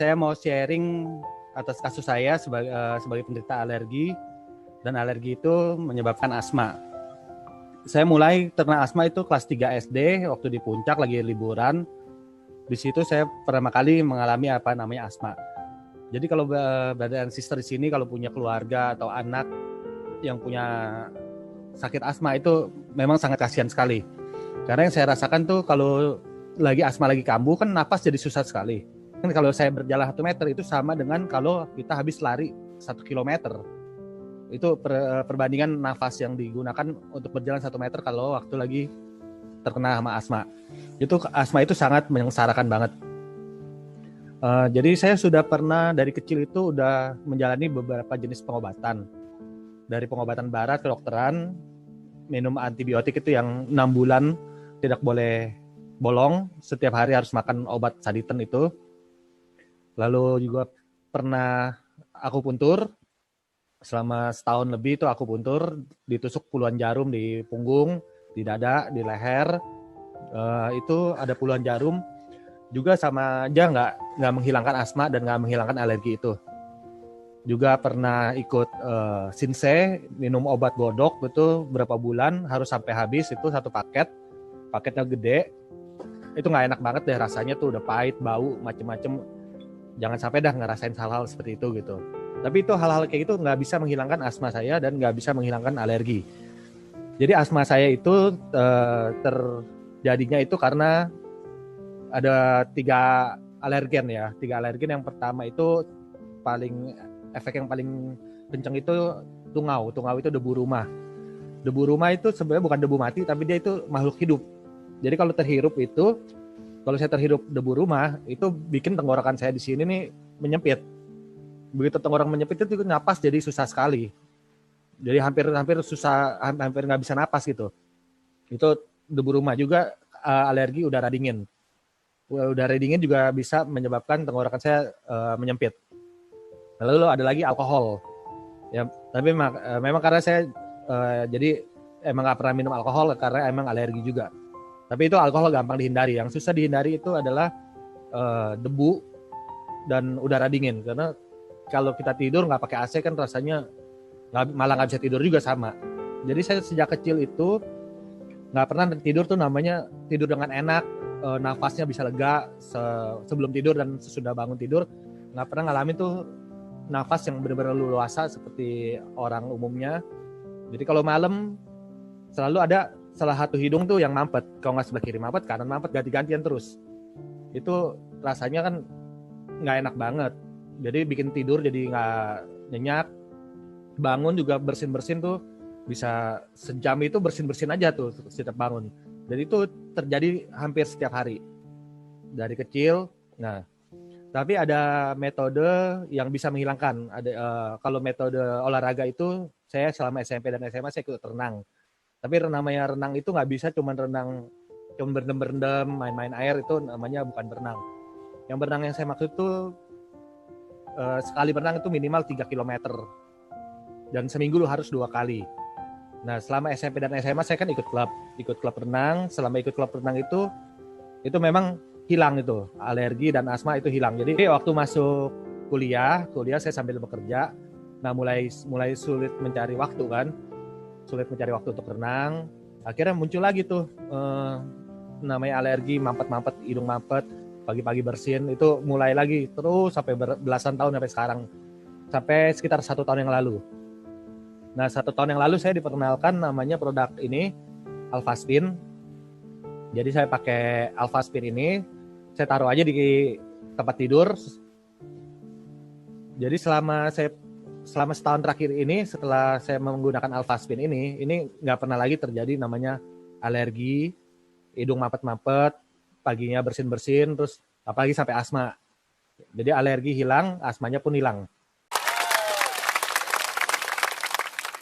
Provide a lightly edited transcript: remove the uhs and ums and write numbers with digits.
Saya mau sharing atas kasus saya sebagai penderita alergi, dan alergi itu menyebabkan asma. Saya mulai terkena asma itu kelas 3 SD waktu di puncak lagi liburan. Di situ saya pertama kali mengalami apa namanya asma. Jadi kalau brother and sister di sini kalau punya keluarga atau anak yang punya sakit asma itu memang sangat kasihan sekali. Karena yang saya rasakan tuh kalau lagi asma lagi kambuh kan napas jadi susah sekali. Kan kalau saya berjalan 1 meter itu sama dengan kalau kita habis lari 1 kilometer. Itu perbandingan nafas yang digunakan untuk berjalan 1 meter kalau waktu lagi terkena sama asma. Itu asma itu sangat menyengsarakan banget. Jadi saya sudah pernah dari kecil itu udah menjalani beberapa jenis pengobatan. Dari pengobatan barat kedokteran, minum antibiotik itu yang 6 bulan tidak boleh bolong, setiap hari harus makan obat saditen itu. Lalu juga pernah akupuntur, selama setahun lebih itu akupuntur, ditusuk puluhan jarum di punggung, di dada, di leher, itu ada puluhan jarum, juga sama aja nggak menghilangkan asma dan nggak menghilangkan alergi itu. Juga pernah ikut Sinse, minum obat godok itu berapa bulan, harus sampai habis itu 1 paket, paketnya gede, itu nggak enak banget deh rasanya tuh, udah pahit, bau, macem-macem. Jangan sampai dah ngerasain hal-hal seperti itu gitu. Tapi itu hal-hal kayak gitu nggak bisa menghilangkan asma saya dan nggak bisa menghilangkan alergi. Jadi asma saya itu terjadinya itu karena ada 3 alergen ya. 3 alergen. Yang pertama itu efek yang paling kencang itu tungau. Tungau itu debu rumah. Debu rumah itu sebenarnya bukan debu mati, tapi dia itu makhluk hidup. Jadi kalau terhirup itu, kalau saya terhirup debu rumah, itu bikin tenggorokan saya di sini nih menyempit. Begitu tenggorokan menyempit itu napas jadi susah sekali. Jadi hampir nggak bisa napas gitu. Itu debu rumah. Juga alergi udara dingin. Udara dingin juga bisa menyebabkan tenggorokan saya menyempit. Lalu ada lagi alkohol. Ya, tapi memang karena saya jadi emang nggak pernah minum alkohol karena emang alergi juga. Tapi itu alkohol gampang dihindari. Yang susah dihindari itu adalah debu dan udara dingin. Karena kalau kita tidur nggak pakai AC kan rasanya malah nggak bisa tidur juga sama. Jadi saya sejak kecil itu nggak pernah tidur tuh namanya tidur dengan enak, nafasnya bisa lega sebelum tidur dan sesudah bangun tidur. Nggak pernah ngalamin tuh nafas yang benar-benar leluasa seperti orang umumnya. Jadi kalau malam selalu ada salah satu hidung tuh yang mampet. Kalau nggak sebelah kiri mampet, kanan mampet, ganti-gantian terus. Itu rasanya kan nggak enak banget. Jadi bikin tidur jadi nggak nyenyak. Bangun juga bersin-bersin tuh bisa sejam itu bersin-bersin aja tuh setiap bangun. Jadi itu terjadi hampir setiap hari dari kecil. Nah, tapi ada metode yang bisa menghilangkan. Kalau metode olahraga itu saya selama SMP dan SMA saya ikut renang. Tapi namanya renang itu nggak bisa cuma berendam-berendam, main-main air, itu namanya bukan berenang. Yang berenang yang saya maksud itu sekali berenang itu minimal 3 km. Dan seminggu lu harus 2 kali. Nah selama SMP dan SMA saya kan ikut klub renang. Selama ikut klub renang itu memang hilang itu, alergi dan asma itu hilang. Jadi waktu masuk kuliah saya sambil bekerja. Nah mulai sulit mencari waktu kan. Sulit mencari waktu untuk renang, akhirnya muncul lagi tuh namanya alergi, mampet-mampet, hidung mampet, pagi-pagi bersin, itu mulai lagi terus sampai belasan tahun sampai sekarang, sampai sekitar 1 tahun yang lalu. Nah 1 tahun yang lalu saya diperkenalkan namanya produk ini Alphaspin. Jadi saya pakai Alphaspin ini, saya taruh aja di tempat tidur. Jadi selama setahun terakhir ini, setelah saya menggunakan Alphaspin ini nggak pernah lagi terjadi namanya alergi, hidung mampet-mampet, paginya bersin-bersin, terus apalagi sampai asma. Jadi alergi hilang, asmanya pun hilang.